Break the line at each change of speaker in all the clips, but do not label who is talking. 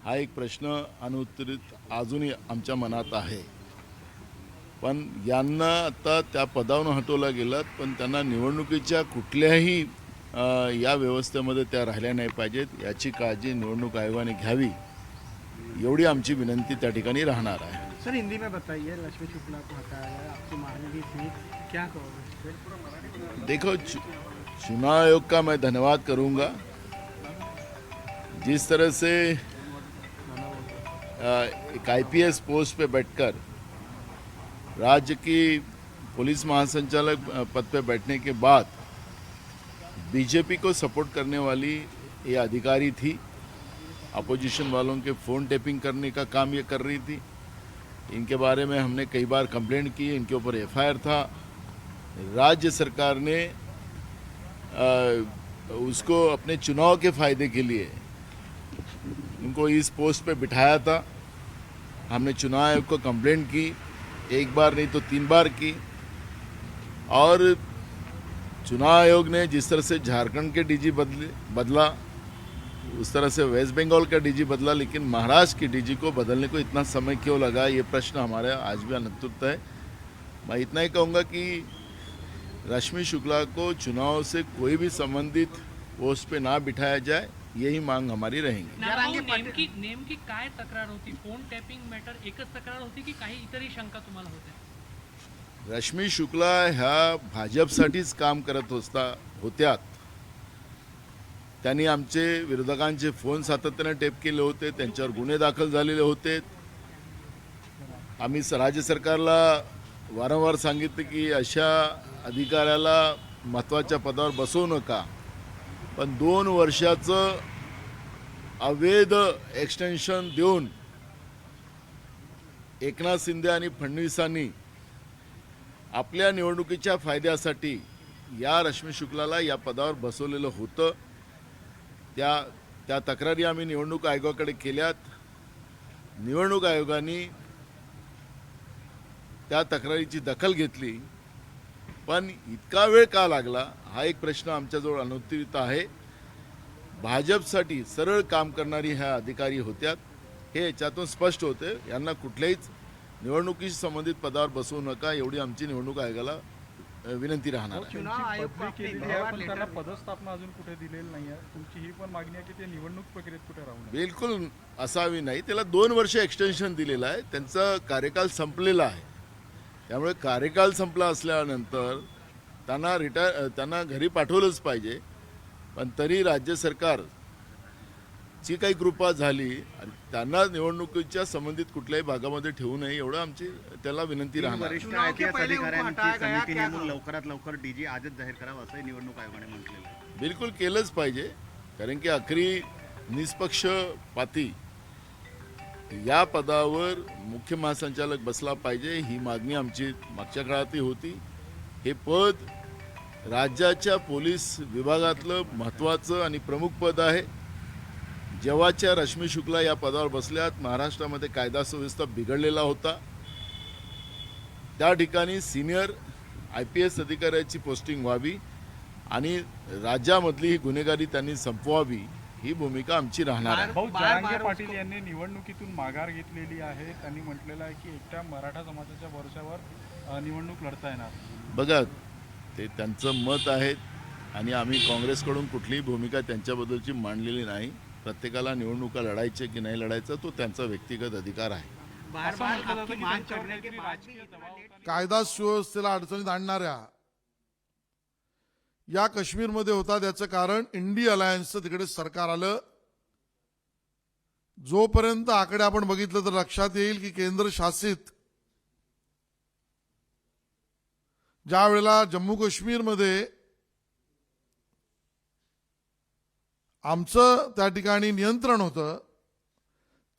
हा एक प्रश्न अनुत्तरित अजूनही आमच्या मनात आहे. पण यांना आता त्या पदावरून हटवलं गेलं, पण त्यांना निवडणुकीच्या कुठल्याही या व्यवस्थेमध्ये त्या राहिल्या नाही पाहिजेत याची काळजी निवडणूक आयोगाने घ्यावी, एवढी आमची विनंती त्या ठिकाणी राहणार आहे.
सर हिंदी में बताइए, रश्मि शुक्ला को हटाया गया, आपकी मांग भी थी, क्या कहोगे?
देखो, चुनाव आयोग का मैं धन्यवाद करूंगा। जिस तरह से एक आईपीएस पोस्ट पे बैठकर राज्य की पुलिस महासंचालक पद पे बैठने के बाद बीजेपी को सपोर्ट करने वाली ये अधिकारी थी, अपोजिशन वालों के फ़ोन टैपिंग करने का काम ये कर रही थी। इनके बारे में हमने कई बार कंप्लेंट की, इनके ऊपर एफआईआर था। राज्य सरकार ने उसको अपने चुनाव के फ़ायदे के लिए इनको इस पोस्ट पे बिठाया था। हमने चुनाव आयोग को कंप्लेंट की, एक बार नहीं तो 3 बार की, और चुनाव आयोग ने जिस तरह से झारखंड के डीजी बदला, उस तरह से वेस्ट बंगाल का डीजी बदला, लेकिन महाराष्ट्र की डीजी को बदलने को इतना समय क्यों लगा, ये प्रश्न हमारे आज भी अनुत्तरित है। मैं इतना ही कहूँगा कि रश्मि शुक्ला को चुनाव से कोई भी संबंधित पोस्ट पे ना बिठाया जाए, यही मांग हमारी रहेंगी।
नेमकी काय तक्रार होती? फोन टॅपिंग मॅटर एकच तक्रार होती की काही इतरही शंका तुम्हाला होत्या?
रश्मि शुक्ला ह्या भाजपसाठीच काम करत होत्यात। त्यांनी आमचे विरोधकांचे फोन सातत्याने टेप केले होते, त्यांच्यावर गुन्हे दाखल झालेले होते। आम्ही राज्य सरकारला वारंवार सांगितले की अशा अधिकाऱ्याला महत्त्वाच्या पदावर बसवू नका, पण 2 वर्षाचं अवैध एक्सटेन्शन देऊन एकनाथ शिंदे आणि फडणवीसांनी आपल्या निवडणुकीच्या फायद्यासाठी या रश्मि शुक्लाला या पदावर बसवलेलं होतं। त्या तक्रारी आम्ही निवडणूक आयोगाकडे केल्यात। निवडणूक आयोगाने त्या तक्रारीची दखल घेतली, पण इतका वेळ का लागला हा एक प्रश्न आमच्याजवळ अनुत्तरित आहे। भाजपसाठी सरळ काम करणारी ह्या अधिकारी होत्यात, हे याच्यातून स्पष्ट होते। यांना कुठल्याहीच निवडणुकीशी संबंधित पदावर बसवू नका, एवढी आमची निवडणूक आयोगाला विनंती राहणार आहे।
चुनाव आयोग को अपने
त्यांना पदस्थापना अजून कुठे दिलेली नाही आहे, तुमची ही पण मागणी आहे की ते निवडणूक प्रक्रियेत कुठे राहू नये?
बिलकुल असावी नाही, त्याला 2 वर्ष एक्सटेन्शन दिलेलं आहे, त्यांचा कार्यकाल संपलेला आहे। त्यामुळे कार्यकाल संपला असल्यानंतर त्यांना घरी पाठवलंच पाहिजे, पण तरी राज्य सरकार ची काही कृपा झाली आणि त्यांना निवडणुकीच्या संबंधित कुठल्याही भागामध्ये ठेवू नये, एवढं आमची त्याला विनंती राहणार।
वरिष्ठ आयपीएस अधिकाऱ्यांची समिती नेमून लवकरात लवकर डीजी आजच जाहीर करावं असंही निवडणूक आयोगाने म्हटलेलं आहे।
बिलकुल केलंच पाहिजे, कारण की अखेरी निष्पक्षपाती या पदावर मुख्य महासंचालक बसला पाहिजे, ही मागणी आमची मागच्या काळातही होती। हे पद राज्याच्या पोलीस विभागातलं महत्त्वाचं आणि प्रमुख पद आहे। जेव्हाच्या रश्मि शुक्ला या पदावर बसल्यात, महाराष्ट्रामध्ये कायदा सुव्यवस्था बिघडलेला होता। त्या ठिकाणी सिनियर आयपीएस अधिकाऱ्याची पोस्टिंग व्हावी आणि राज्यामधली ही गुन्हेगारी त्यांनी संपवावी, ही भूमिका आमची राहणार आहे।
भाऊ जरांगे पाटील यांनी निवडणुकीतून माघार घेतलेली आहे। त्यांनी म्हटलेलं आहे की एकट्या मराठा समाजाच्या भरोश्यावर निवडणूक लढता येणार।
बघा, ते त्यांचं मत आहे आणि आम्ही काँग्रेसकडून कुठलीही भूमिका त्यांच्याबद्दलची मांडलेली नाही। प्रत्येकाला निवडणुका लढायचे की नाही लढायचं तो त्यांचा व्यक्तिगत अधिकार आहे।
कायदा सुव्यवस्थेला अडचणीत आणणाऱ्या या काश्मीरमध्ये होता, त्याचं कारण इंडी अलायन्सचं तिकडे सरकार आलं। जोपर्यंत आकडे आपण बघितलं तर लक्षात येईल की केंद्र शासित ज्या वेळेला जम्मू काश्मीरमध्ये आमचं त्या ठिकाणी नियंत्रण होतं,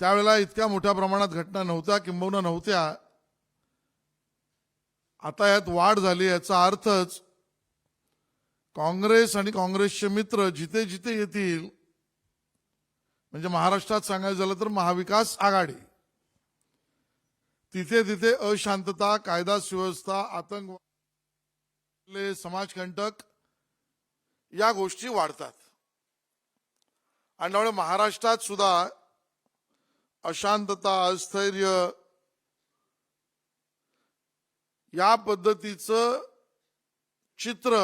त्यावेळेला इतक्या मोठ्या प्रमाणात घटना नव्हत्या, किंबहुना नव्हत्या। आता यात वाढ झाली, याचा अर्थच काँग्रेस आणि काँग्रेसचे मित्र जिथे जिथे येतील, म्हणजे महाराष्ट्रात सांगायचं झालं तर महाविकास आघाडी, तिथे तिथे अशांतता, कायदा सुव्यवस्था, आतंकवाद, समाजकंटक या गोष्टी वाढतात। आणि त्यामुळे महाराष्ट्रात सुद्धा अशांतता, अस्थैर्य या पद्धतीचं चित्र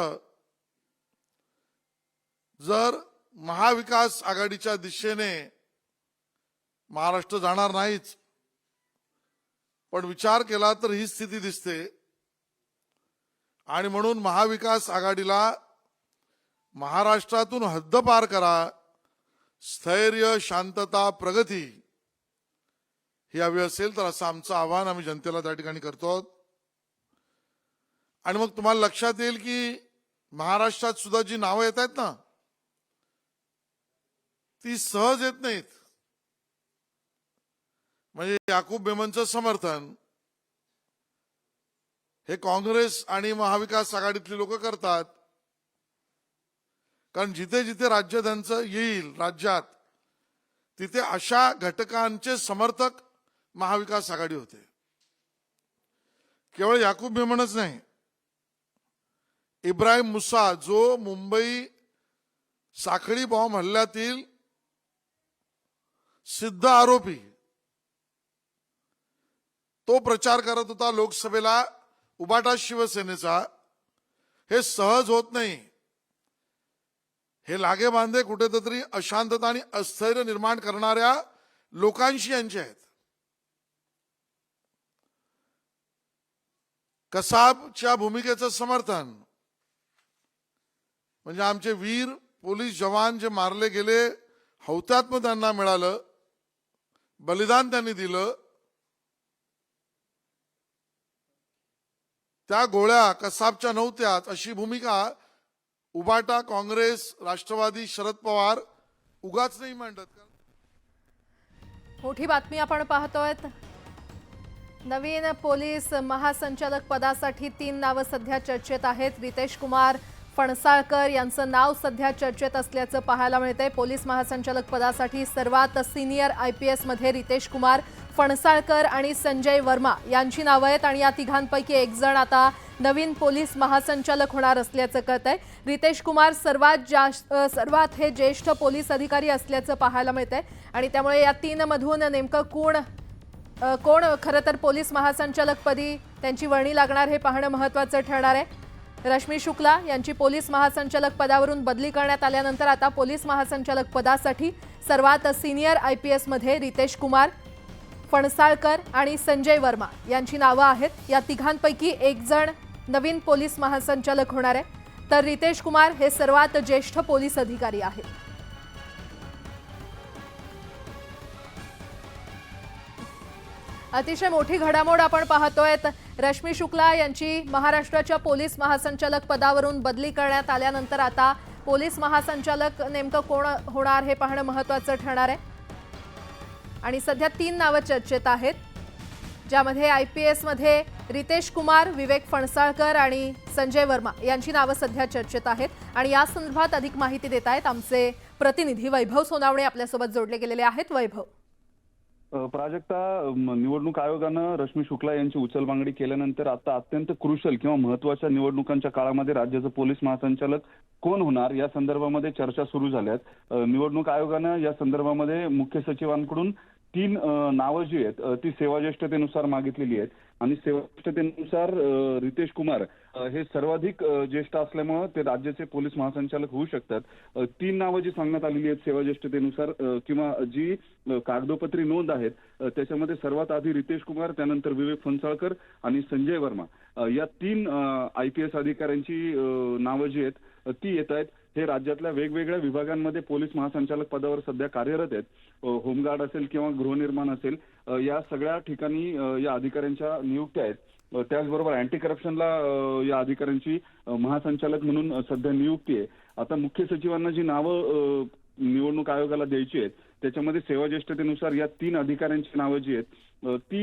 जर महाविकास आघाडीच्या दिशेने महाराष्ट्र जाणार नाहीच, पण विचार केला तर ही स्थिती दिसते। आणि म्हणून महाविकास आघाडीला महाराष्ट्रातून हद्दपार करा, स्थैर्य, शांतता, प्रगती ही हवी असेल तर असं आमचं आवाहन आम्ही जनतेला त्या ठिकाणी करतो। आणि मग तुम्हाला लक्षात येईल की महाराष्ट्रात सुद्धा जी नावं येत आहेत ना, ती सहज येत नाहीत। म्हणजे याकूब मेमनचं समर्थन हे काँग्रेस आणि महाविकास आघाडीतली लोक करतात, कारण जिथे जिथे राज्य त्यांचं येईल राज्यात, तिथे अशा घटकांचे समर्थक महाविकास आघाडी होते। केवळ याकूब मेमनच नाही, इब्राहिम मुसा जो मुंबई साखळी बॉम्ब हल्ल्यातील सिद्ध आरोपी, तो प्रचार करत होता लोकसभेला उबाटा शिवसेनेचा। हे सहज होत नाही, हे लागे बांधे कुठेतरी अशांतता आणि अस्थैर्य निर्माण करणाऱ्या लोकांशी यांचे आहेत। कसाबच्या भूमिकेचं समर्थन म्हणजे आमचे वीर पोलीस जवान जे मारले गेले, हौतात्म्य त्यांना मिळालं, बलिदान त्यांनी दिलं, त्या गोळ्या कसाबच्या नव्हत्याच अशी भूमिका उबाटा, काँग्रेस, राष्ट्रवादी, शरद पवार उगाच नाही मांडत।
मोठी बातमी आपण पाहतोय। नवीन पोलीस महासंचालक पदासाठी 3 नावं सध्या चर्चेत आहेत। रितेश कुमार फणसाळकर यांचं नाव सध्या चर्चेत असल्याचं पाहायला मिळतंय। पोलीस महासंचालक पदासाठी सर्वात सिनियर IPS मध्ये रितेश कुमार, फणसाळकर आणि संजय वर्मा यांची नावं आहेत आणि या तिघांपैकी एक जण आता नवीन पोलीस महासंचालक होणार असल्याचं कळतंय। रितेश कुमार सर्वात हे ज्येष्ठ पोलीस अधिकारी असल्याचं पाहायला मिळतंय आणि त्यामुळे या 3 मधून नेमकं कोण खरं तर पोलीस महासंचालक पदी त्यांची वर्णी लागणार हे पाहणं महत्त्वाचं ठरणार आहे। रश्मी शुक्ला यांची पोलीस महासंचालक पदावरून बदली करण्यात आल्यानंतर आता पोलीस महासंचालक पदासाठी सर्वात सिनियर IPS मध्ये रितेश कुमार, फणसाळकर आणि संजय वर्मा यांची नावं आहेत। या तिघांपैकी एक जण नवीन पोलीस महासंचालक होणार आहे, तर रितेश कुमार हे सर्वात ज्येष्ठ पोलीस अधिकारी आहेत। अतिशय मोठी घडामोड आपण पाहतोय। रश्मी शुक्ला यांची महाराष्ट्राच्या पोलीस महासंचालक पदावरून बदली करण्यात आल्यानंतर आता पोलीस महासंचालक नेमकं कोण होणार हे पाहणं महत्त्वाचं ठरणार आहे आणि सध्या 3 नावं चर्चेत आहेत, ज्यामध्ये IPS मध्ये रितेश कुमार, विवेक फणसाळकर आणि संजय वर्मा यांची नावं सध्या चर्चेत आहेत आणि या संदर्भात अधिक माहिती देत आहेत आमचे प्रतिनिधी वैभव सोनावणे आपल्यासोबत जोडले गेलेले आहेत। वैभव,
प्राजक्ता, निवडणूक आयोगानं रश्मी शुक्ला यांची उचलबांगडी केल्यानंतर आता अत्यंत क्रुशल किंवा महत्त्वाच्या निवडणुकांच्या काळामध्ये राज्याचं पोलीस महासंचालक कोण होणार या संदर्भामध्ये चर्चा सुरू झाल्यात। निवडणूक आयोगानं या संदर्भामध्ये मुख्य सचिवांकडून 3 नावं जी आहेत ती सेवाज्येष्ठतेनुसार मागितलेली आहेत आणि सेवाज्येष्ठतेनुसार रितेश कुमार हे सर्वाधिक ज्येष्ठ असल्यामुळे ते राज्याचे पोलीस महासंचालक होऊ शकतात। 3 नावं जी सांगण्यात आलेली आहेत सेवाज्येष्ठतेनुसार किंवा जी कागदोपत्री नोंद आहेत त्याच्यामध्ये सर्वात आधी रितेश कुमार, त्यानंतर विवेक फणसाळकर आणि संजय वर्मा या 3 IPS अधिकाऱ्यांची नावं जी आहेत ती येत आहेत। हे राज्यातल्या वेगवेगळ्या विभागांमध्ये पोलीस महासंचालक पदावर सध्या कार्यरत आहेत। होमगार्ड असेल किंवा गृहनिर्माण असेल या सगळ्या ठिकाणी या अधिकाऱ्यांच्या नियुक्त्या आहेत। त्याचबरोबर अँटी करप्शनला या अधिकाऱ्यांची महासंचालक म्हणून सध्या नियुक्ती आहे। आता मुख्य सचिवांना जी नावं निवडणूक आयोगाला द्यायची आहेत त्याच्यामध्ये सेवाज्येष्ठतेनुसार या 3 अधिकाऱ्यांची नावं जी आहेत ती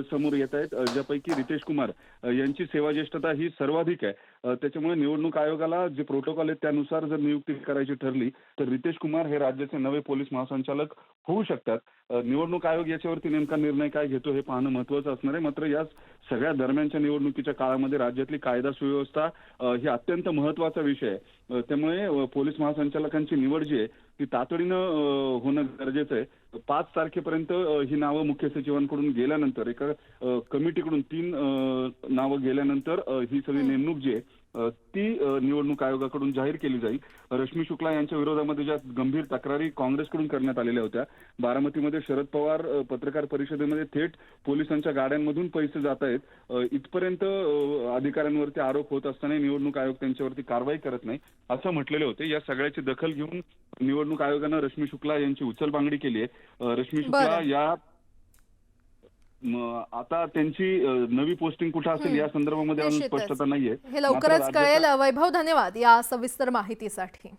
समोर येत आहेत, ज्यापैकी रितेश कुमार यांची सेवाज्येष्ठता ही सर्वाधिक आहे। त्याच्यामुळे निवडणूक आयोगाला जे प्रोटोकॉल आहेत त्यानुसार जर नियुक्ती करायची ठरली तर रितेश कुमार हे राज्याचे नवे पोलीस महासंचालक होऊ शकतात। निवडणूक आयोग याच्यावरती नेमका निर्णय काय घेतो हे पाहणं महत्त्वाचं असणार आहे। मात्र या सगळ्या दरम्यानच्या निवडणुकीच्या काळामध्ये राज्यातली कायदा सुव्यवस्था ही अत्यंत महत्त्वाचा विषय आहे। त्यामुळे पोलीस महासंचालकांची निवड जी आहे ती तातडीनं होणं गरजेचं आहे. 5 तारखेपर्यंत ही नावं मुख्य सचिवांकडून गेल्यानंतर एका कमिटीकडून 3 नावं गेल्यानंतर ही सगळी नेमणूक जी आहे ती निवडणूक आयोगाकडून जाहीर केली जाईल. रश्मी शुक्ला यांच्या विरोधामध्ये ज्या गंभीर तक्रारी काँग्रेसकडून करण्यात आलेल्या होत्या, बारामतीमध्ये शरद पवार पत्रकार परिषदेमध्ये थेट पोलिसांच्या गाड्यांमधून पैसे जात आहेत, इथपर्यंत अधिकाऱ्यांवरती आरोप होत असताना निवडणूक आयोग त्यांच्यावरती कारवाई करत नाही असं म्हटलेले होते. या सगळ्याची दखल घेऊन निवडणूक आयोगानं रश्मी शुक्ला यांची उचलबांगडी केली आहे. रश्मी शुक्ला
बरं.
या आता त्यांची नवी पोस्टिंग कुठे असेल या संदर्भामध्ये अजून
निश्चितच.
स्पष्टता नाहीये.
हे लवकरच
मात्र
कळेल. वैभव, धन्यवाद या सविस्तर माहितीसाठी.